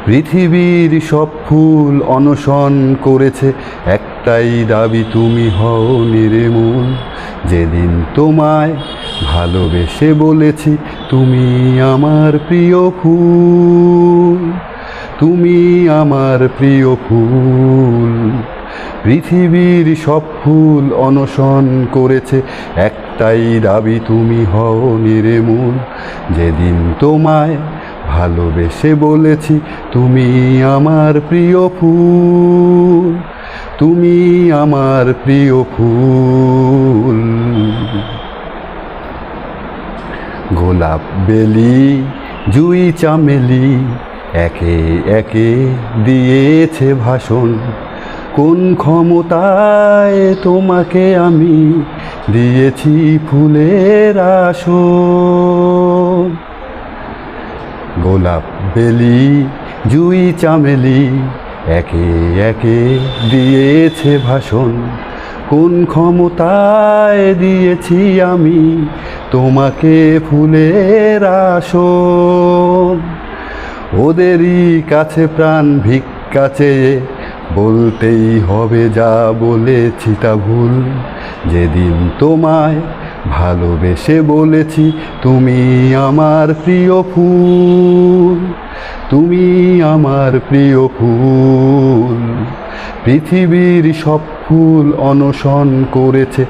পৃথিবীর সব ফুল অনশন করেছে, একটাই দাবি তুমি হও নির্মূল। যেদিন তোমায় ভালোবেসে বলেছি তুমি আমার প্রিয় ফুল, তুমি আমার প্রিয় ফুল। পৃথিবীর সব ফুল অনশন করেছে, একটাই দাবি তুমি হও নির্মূল। যেদিন তোমায় ভালোবেসে বলেছি তুমি আমার প্রিয় ফুল, তুমি আমার প্রিয় ফুল। গোলাপ বেলি জুঁই চামেলি একে একে দিয়েছে ভাষণ। কোন ক্ষমতায় তোমাকে আমি দিয়েছি ফুলের আসন। গোলাপ বেলি জুঁই চামেলি একে একে দিয়েছে ভাষণ। কোন ক্ষমতায় দিয়েছি আমি তোমাকে ফুলের আসন। ওদেরই কাছে প্রাণ ভিক্ষা চেয়ে বলতেই হবে যা বলেছি তা ভুল। যেদিন তোমায় ভালোবেসে বলেছি তুমি আমার প্রিয় ফুল, তুমি আমার প্রিয় ফুল। পৃথিবীর সব ফুল অনশন করেছে,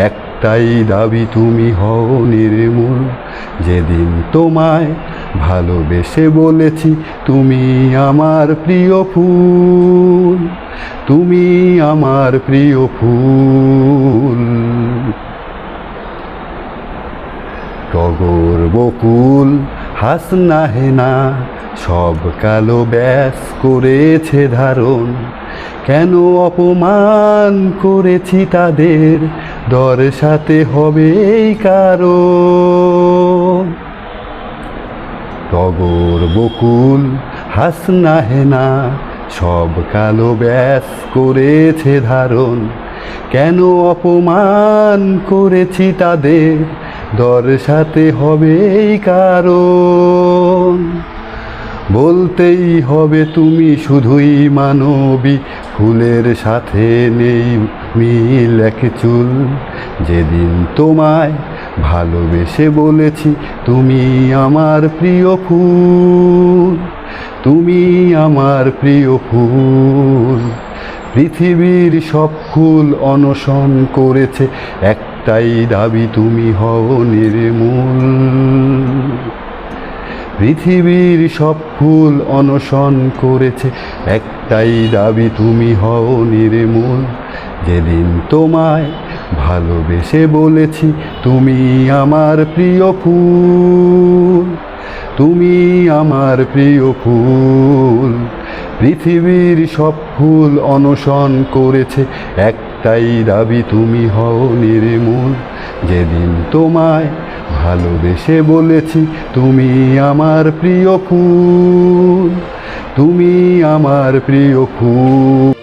একটাই দাবি তুমি হও নির্মূল। যেদিন তোমায় ভালোবেসে বলেছি তুমি আমার প্রিয় ফুল, তুমি আমার প্রিয় ফুল। টগর বকুল হাসনা হেনা সব কালো ব্যাস করেছে ধারণ। কেন অপমান করেছি তাদের দর্শাতে হবে এই কারণ। টগর বকুল হাসনা হেনা সব কালো ব্যাস করেছে ধারণ। কেন অপমান করেছি তাদের দর্শাতে হবে এই কারণ। বলতেই হবে তুমি শুধুই মানবী, ফুলের সাথে নেই মিল এক চুল। যেদিন তোমায় ভালোবেসে বলেছি তুমি আমার প্রিয় ফুল, তুমি আমার প্রিয় ফুল। পৃথিবীর সব ফুল অনশন করেছে, একটাই দাবি তুমি হও নির্মূল। পৃথিবীর সব ফুল অনশন করেছে, একটাই দাবি তুমি হও নির্মূল। যেদিন তোমায় ভালোবেসে বলেছি তুমি আমার প্রিয় ফুল, তুমি আমার প্রিয় ফুল। পৃথিবীর সব ফুল অনশন করেছে, একটাই দাবি তুমি হও নির্মূল। যেদিন তোমায় ভালোবেসে বলেছি তুমি আমার প্রিয় ফুল, তুমি আমার প্রিয় ফুল।